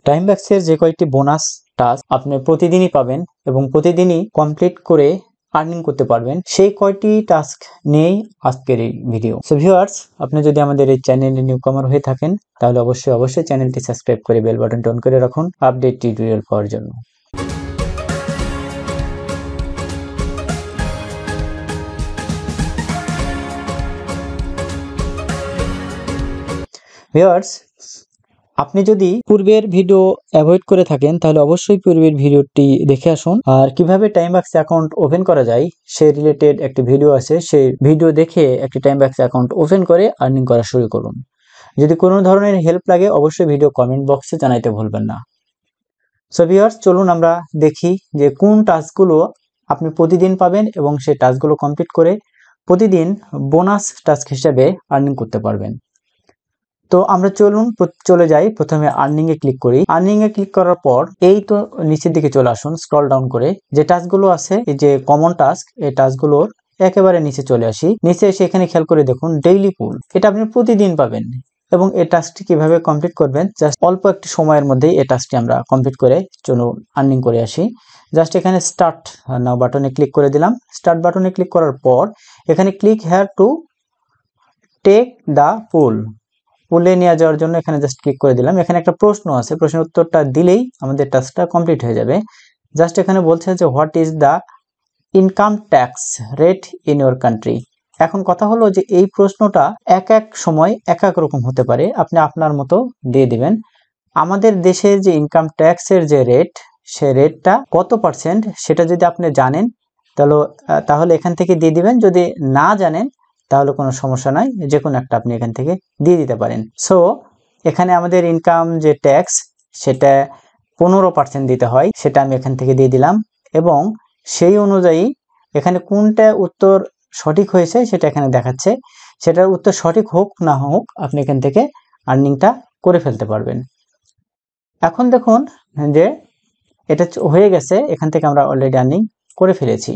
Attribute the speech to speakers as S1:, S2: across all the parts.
S1: টাইমবাক্সের যে কয়েকটি bonus task আপনি প্রতিদিনই পাবেন এবং প্রতিদিনই কমপ্লিট করে আর্নিং করতে পারবেন, সেই কয়টি টাস্ক নিয়েই আজকের এই ভিডিও। সো ভিউয়ার্স, আপনি যদি আমাদের এই চ্যানেলে নিউকামার হয়ে থাকেন তাহলে অবশ্যই চ্যানেলটি সাবস্ক্রাইব করে বেল বাটনটি অন করে রাখুন আপডেট টিউটোরিয়াল পাওয়ার জন্য। ভিউয়ার্স, আপনি যদি পূর্বের ভিডিও অ্যাভয়েড করে থাকেন তাহলে অবশ্যই পূর্বের ভিডিওটি দেখে আসুন। আর কিভাবে টাইমবাক্স অ্যাকাউন্ট ওপেন করা যায় সেই রিলেটেড একটি ভিডিও আছে, সেই ভিডিও দেখে একটি টাইমবাক্স অ্যাকাউন্ট ওপেন করে আর্নিং করা শুরু করুন। যদি কোনো ধরনের হেল্প লাগে অবশ্যই ভিডিও কমেন্ট বক্সে জানাইতে ভুলবেন না। সো ভিউয়ার্স, চলুন আমরা দেখি যে কোন টাস্কগুলো আপনি প্রতিদিন পাবেন এবং সেই টাস্কগুলো কমপ্লিট করে প্রতিদিন বোনাস টাস্ক হিসেবে আর্নিং করতে পারবেন। তো আমরা চলে যাই, প্রথমে আর্নিং এ ক্লিক করি। আর্নিং এ ক্লিক করার পর এই তো নিচের দিকে চলে আসুন, স্ক্রল ডাউন করে যে টাস্কগুলো আছে, এই যে কমন টাস্ক, এই টাস্কগুলোর একেবারে নিচে চলে আসি। নিচে এসে এখানে খেয়াল করে দেখুন ডেইলি পুল, এটা আপনি প্রতিদিন পাবেন। এবং এই টাস্কটি কিভাবে কমপ্লিট করবেন, জাস্ট অল্প একটি সময়ের মধ্যেই এই টাস্কটি আমরা কমপ্লিট করে চলুন আর্নিং করে আসি। জাস্ট এখানে স্টার্ট নাও বাটনে ক্লিক করে দিলাম। স্টার্ট বাটনে ক্লিক করার পর এখানে click here to take the pool, পুলে নিয়ে যাওয়ার জন্য এখানে জাস্ট ক্লিক করে দিলাম। এখানে একটা প্রশ্ন আছে, প্রশ্নের উত্তরটা দিলেই আমাদের টাস্কটা কমপ্লিট হয়ে যাবে। জাস্ট এখানে বলছে যে what is the income tax rate in your country. এখন কথা হলো যে এই প্রশ্নটা এক এক সময় এক এক রকম হতে পারে, আপনি আপনার মতো দিয়ে দিবেন। আমাদের দেশের যে ইনকাম ট্যাক্সের যে রেট, সে রেটটা কত পার্সেন্ট সেটা যদি আপনি জানেন তাহলে এখান থেকে দিয়ে দিবেন। যদি না জানেন তাহলে কোনো সমস্যা নাই, যে কোনো একটা আপনি এখান থেকে দিয়ে দিতে পারেন। সো এখানে আমাদের ইনকাম যে ট্যাক্স সেটা 15% দিতে হয়, সেটা আমি এখান থেকে দিয়ে দিলাম। এবং সেই অনুযায়ী এখানে কোনটা উত্তর সঠিক হয়েছে সেটা এখানে দেখাচ্ছে। সেটার উত্তর সঠিক হোক না হোক আপনি এখান থেকে আর্নিংটা করে ফেলতে পারবেন। এখন দেখুন যে এটা হয়ে গেছে, এখান থেকে আমরা অলরেডি আর্নিং করে ফেলেছি।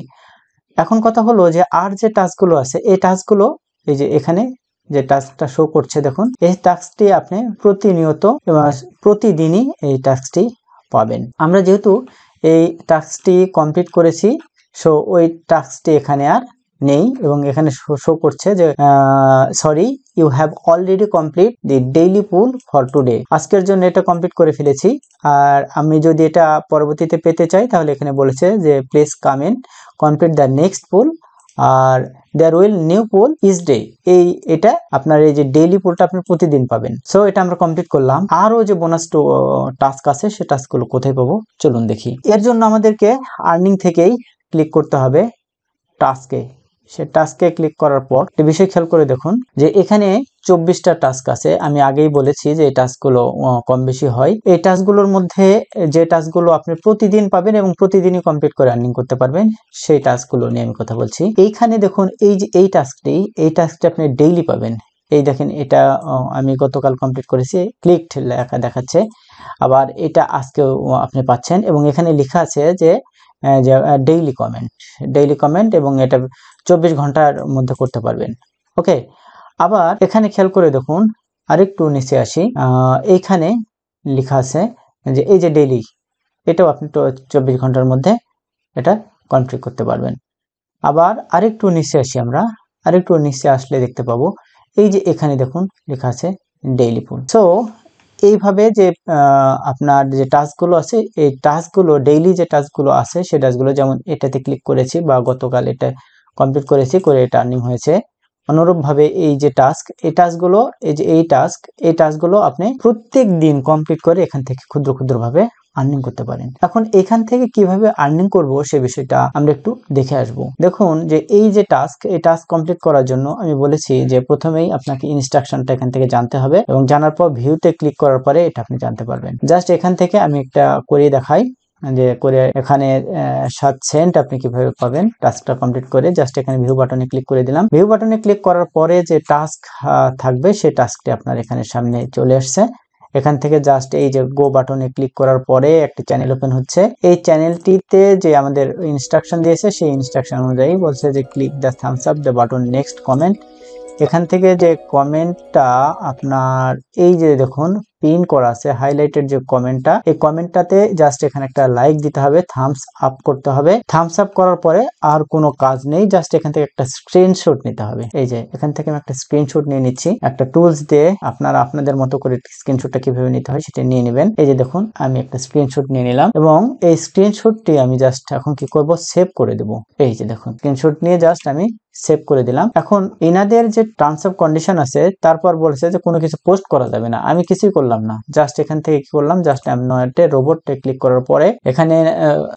S1: এখন কথা হলো যে আর যে টাস্কগুলো আছে, এই টাস্কগুলো এই যে এখানে যে টাস্কটা শো করছে দেখুন, এই টাস্কটি আপনি প্রতিনিয়ত এবং প্রতিদিনই এই টাস্কটি পাবেন। আমরা যেহেতু এই টাস্কটি কমপ্লিট করেছি, সো ওই টাস্কটি এখানে আর নেই এবং এখানে শো করছে যে sorry, you have already complete the daily pool for today. আজকের জন্য এটা কমপ্লিট করে ফেলেছি। আর আমি যদি এটা পরবর্তীতে পেতে চাই তাহলে এখানে বলেছে যে please come in complete the next pool আর there will new pool each day. এটা আপনার এই যে ডেইলি পুলটা আপনি প্রতিদিন পাবেন। সো এটা আমরা কমপ্লিট করলাম। আরও যে বোনাস টাস্ক আছে সে টাস্কগুলো কোথায় পাবো চলুন দেখি। এর জন্য আমাদেরকে আর্নিং থেকেই ক্লিক করতে হবে টাস্কে। সে টাস্কে ক্লিক করার পর একটা বিষয় খেয়াল করে দেখুন যে এখানে 24টা টাস্ক আছে। আমি আগেই বলেছি যে এই টাস্কগুলো কম বেশি হয়। এই টাস্কগুলোর মধ্যে যে টাস্কগুলো আপনি প্রতিদিন পাবেন এবং প্রতিদিনই কমপ্লিট করে আর্নিং করতে পারবেন, সেই টাস্কগুলো নিয়ে আমি কথা বলছি। এইখানে দেখুন এই যে এই টাস্কটি আপনি ডেইলি পাবেন। এই দেখেন, এটা আমি গতকাল কমপ্লিট করেছি, ক্লিকড লেখা দেখাচ্ছে। আবার এটা আজকেও আপনি পাচ্ছেন এবং এখানে লেখা আছে যে ডেইলি কমেন্ট এবং এটা 24 ঘন্টার মধ্যে করতে পারবেন। ওকে, আবার এখানে খেয়াল করে দেখুন, আরেকটু নিচে আসি, এইখানে লেখা আছে যে এই যে ডেইলি, এটাও আপনি 24 ঘন্টার মধ্যে এটা কমপ্লিট করতে পারবেন। আবার আরেকটু নিচে আসি, আমরা আরেকটু নিচে আসলে দেখতে পাবো এই যে এখানে দেখুন লেখা আছে ডেইলি পুল। সো এইভাবে যে আপনার যে টাস্কগুলো আছে, এই টাস্কগুলো ডেইলি যে টাস্কগুলো আছে সেই টাস্কগুলো, যেমন এটাতে ক্লিক করেছি বা গতকাল এটা কমপ্লিট করেছি করে এটা আর্নিং হয়েছে, অনুরূপভাবে এই যে টাস্ক, এই টাস্কগুলো এই টাস্কগুলো আপনি প্রত্যেক দিন কমপ্লিট করে এখান থেকে ক্ষুদ্রভাবে আর্নিং করতে পারেন। এখন এখান থেকে কিভাবে আর্নিং করব সে বিষয়টা আমরা একটু দেখে আসব। দেখুন যে এই যে এই টাস্ক কমপ্লিট করার জন্য আমি বলেছি যে প্রথমেই আপনাকে ইনস্ট্রাকশনটা এখান থেকে জানতে হবে এবং জানার পর ভিউতে ক্লিক করার পরে এটা আপনি জানতে পারবেন। জাস্ট এখান থেকে আমি একটা করে দেখাই যে করে এখানে 7 সেন্ট আপনি কিভাবে পাবেন টাস্কটা কমপ্লিট করে। জাস্ট এখানে ভিউ বাটনে ক্লিক করে দিলাম। ভিউ বাটনে ক্লিক করার পরে যে টাস্ক থাকবে সেই টাস্কটি আপনার এখানে সামনে চলে আসছে। এখান থেকে জাস্ট এই যে গো বাটনে ক্লিক করার পরে একটি চ্যানেল ওপেন হচ্ছে। এই চ্যানেলটিতে যে আমাদের ইনস্ট্রাকশন দিয়েছে সেই ইনস্ট্রাকশন অনুযায়ী বলছে যে click the thumbs up the button next comment এখান থেকে যে কমেন্টটা আপনার এই যে দেখুন পিন করা আছে হাইলাইটেড যে কমেন্টটা, এই কমেন্টটাতে জাস্ট এখানে একটা লাইক দিতে হবে, থামস আপ করতে হবে। থামস আপ করার পরে আর কোনো কাজ নেই, জাস্ট এখান থেকে একটা স্ক্রিনশট নিতে হবে। এই যে এখান থেকে আমি একটা স্ক্রিনশট নিয়ে নিচ্ছি, একটা টুলস দিয়ে আপনারা আপনাদের মতো করে স্ক্রিনশটটা কিভাবে নিতে হয় সেটা নিয়ে নেবেন। এই যে দেখুন আমি একটা স্ক্রিনশট নিয়ে নিলাম এবং এই স্ক্রিনশটটি আমি জাস্ট এখন কি করব, সেভ করে দেব। এই যে দেখুন স্ক্রিনশট নিয়ে জাস্ট আমি সেভ করে দিলাম। এখন ইনাদের যে টার্মস অফ কন্ডিশন আছে তারপর বলেছে যে কোনো কিছু পোস্ট করা যাবে না, আমি কিছুই করলাম না, জাস্ট এখান থেকে কি করলাম, জাস্ট নয়টে রোবটে ক্লিক করার পরে এখানে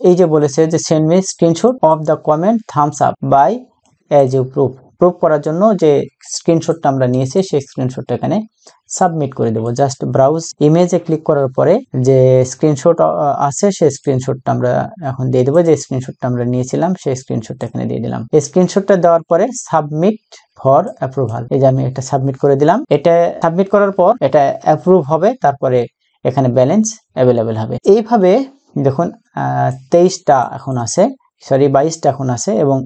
S1: এই যে বলেছে যে send me screenshot of the comment thumbs up by as you proof করার জন্য যে স্ক্রিনশটটা আমরা নিয়েছি সেই স্ক্রিনশটটা এখানে সাবমিট করে দেবো। জাস্ট ব্রাউজ ইমেজে ক্লিক করার পরে যে স্ক্রিনশট আছে সেই স্ক্রিনশটটা আমরা এখন দিয়ে দেবো, যে স্ক্রিনশটটা আমরা নিয়েছিলাম সেই স্ক্রিনশটটা এখানে দিয়ে দিলাম। এই স্ক্রিনশটটা দেওয়ার পরে সাবমিট ফর অ্যাপ্রুভাল, এই যে আমি এটা সাবমিট করে দিলাম। এটা সাবমিট করার পর এটা অ্যাপ্রুভ হবে, তারপরে এখানে ব্যালেন্স অ্যাভেলেবেল হবে। এইভাবে দেখুন 23টা এখন আছে, সরি 22টা এখন আছে এবং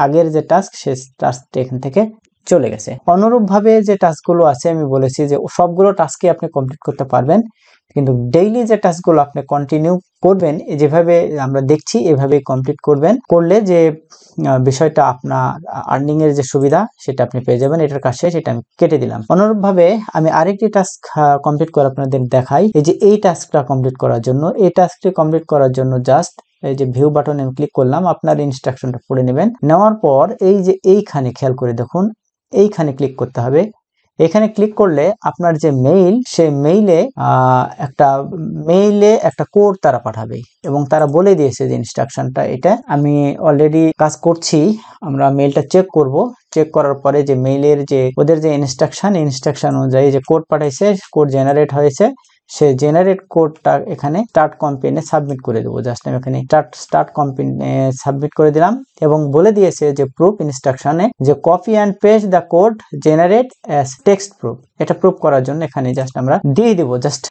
S1: আগের যে টাস্ক সে টাস্কটা এখান থেকে চলে গেছে। অনুরূপভাবে যে টাস্কগুলো আছে আমি বলেছি যে সবগুলো টাস্কই আপনি কমপ্লিট করতে পারবেন, কিন্তু ডেইলি যে টাস্কগুলো আপনি কন্টিনিউ করবেন যেভাবে আমরা দেখছি এভাবেই কমপ্লিট করবেন, করলে যে বিষয়টা আপনার আর্নিং এর যে সুবিধা সেটা আপনি পেয়ে যাবেন। এটার কাজ শেষ, এটা আমি কেটে দিলাম। অনুরূপভাবে আমি আরেকটি টাস্ক কমপ্লিট করে আপনাদের দেখাই। এই যে এই টাস্কটা কমপ্লিট করার জন্য, এই টাস্কটি কমপ্লিট করার জন্য জাস্ট এই যে ভিউ বাটনে আমি ক্লিক করলাম, আপনার ইনস্ট্রাকশনটা পড়ে নেবেন। নেওয়ার পর এই যে এইখানে খেয়াল করে দেখুন, এইখানে ক্লিক করতে হবে। এখানে ক্লিক করলে আপনার যে মেইল, সে মেইলে একটা কোড তারা পাঠাবে এবং তারা বলে দিয়েছে যে ইনস্ট্রাকশনটা এটা। আমি অলরেডি কাজ করছি, আমরা মেইলটা চেক করব। চেক করার পরে যে মেইলের যে ওদের যে ইনস্ট্রাকশন অনুযায়ী যে কোড পাঠাইছে, কোড জেনারেট হয়েছে, সে জেনারেট কোডটা এখানে স্টার্ট কম্পেনে সাবমিট করে দেবো। জাস্ট আমি এখানে স্টার্ট কম্পেনে সাবমিট করে দিলাম এবং বলে দিয়েছে যে প্রুফ ইনস্ট্রাকশনে যে copy and paste the code generate as text proof, এটা প্রুফ করার জন্য এখানে জাস্ট আমরা দিয়ে দেবো জাস্ট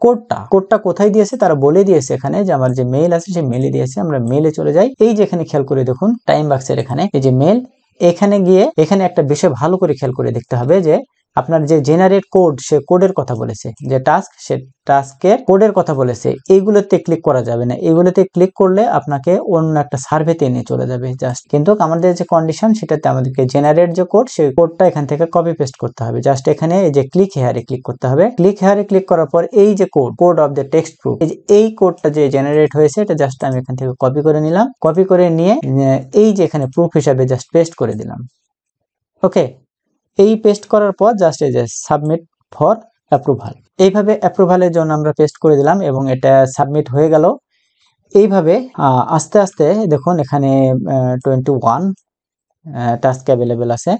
S1: কোডটা কোথায় দিয়েছে তারা বলে দিয়েছে এখানে, যে আমার যে মেইল আছে সেই মেইলে দিয়েছে। আমরা মেইলে চলে যাই। এই যে এখানে খেয়াল করে দেখুন টাইম বাক্সের এখানে এই যে মেইল, এখানে গিয়ে এখানে একটা বিষয় ভালো করে খেয়াল করে দেখতে হবে যে আপনার যে জেনারেট কোড, সে কোডের কথা বলেছে, যে টাস্ক সে টাস্কের কোডের কথা বলেছে। এইগুলোতে ক্লিক করা যাবে না, এইগুলোতে ক্লিক করলে আপনাকে অন্য একটা সার্ভেতে নিয়ে চলে যাবে জাস্ট। কিন্তু আমাদের যে কন্ডিশন সেটাতে আমাদেরকে জেনারেট যে কোড, সেই কোডটা এখান থেকে কপি পেস্ট করতে হবে। জাস্ট এখানে এই যে ক্লিক হেয়ারে ক্লিক করতে হবে। ক্লিক হেয়ারে ক্লিক করার পর এই যে code of the text proof, এই কোডটা যে জেনারেট হয়েছে এটা জাস্ট আমি এখান থেকে কপি করে নিলাম। কপি করে নিয়ে এই যে এখানে প্রুফ হিসাবে জাস্ট পেস্ট করে দিলাম। ওকে, এই পেস্ট করার পর জাস্ট এই যে সাবমিট ফর অ্যাপ্রুভাল, এইভাবে অ্যাপ্রুভালের জন্য আমরা পেস্ট করে দিলাম এবং এটা সাবমিট হয়ে গেল। এইভাবে আস্তে আস্তে দেখুন এখানে 21 টাস্ক অ্যাভেলেবেল আছে।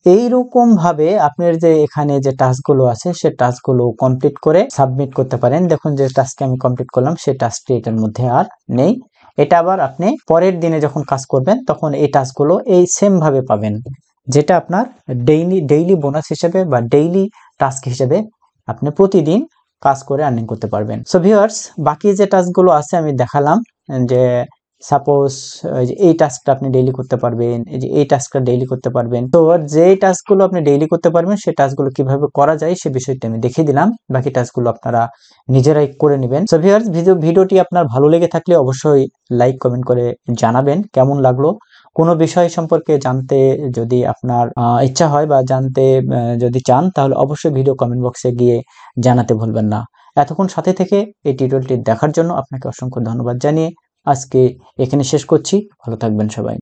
S1: এইরকম ভাবে আপনার যে এখানে যে টাস্কগুলো আছে সে টাস্কগুলো কমপ্লিট করে সাবমিট করতে পারেন। দেখুন যে টাস্ক আমি কমপ্লিট করলাম সেই টাস্কটি এটার মধ্যে আর নেই। এটা আবার আপনি পরের দিনে যখন কাজ করবেন তখন এই টাস্কগুলো এই সেম ভাবে পাবেন, যেটা আপনার ডেইলি বোনাস হিসেবে বা ডেইলি টাস্ক হিসেবে আপনি প্রতিদিন কাজ করে আর্নিং করতে পারবেন। সো ভিউয়ার্স, বাকি যে টাস্কগুলো আছে আমি দেখালাম, যে সাপোজ এই টাস্কটা আপনি ডেইলি করতে পারবেন, এই যে এই টাস্কটা ডেইলি করতে পারবেন। তো যে টাস্কগুলো আপনি ডেইলি করতে পারবেন সেই টাস্কগুলো কিভাবে করা যায় সে বিষয়টা আমি দেখিয়ে দিলাম। বাকি টাস্কগুলো আপনারা নিজেরাই করে নেবেন। সো ভিউয়ার্স, ভিডিওটি আপনার ভালো লেগে থাকলে অবশ্যই লাইক কমেন্ট করে জানাবেন কেমন লাগলো। কোনো বিষয় সম্পর্কে জানতে যদি আপনার ইচ্ছা হয় বা জানতে যদি চান তাহলে অবশ্যই ভিডিও কমেন্ট বক্সে গিয়ে জানাতে ভুলবেন না। এতক্ষণ সাথে থেকে এই টিউটোরিয়ালটি দেখার জন্য আপনাকে অসংখ্য ধন্যবাদ জানিয়ে আজকে এখানে শেষ করছি। ভালো থাকবেন সবাই।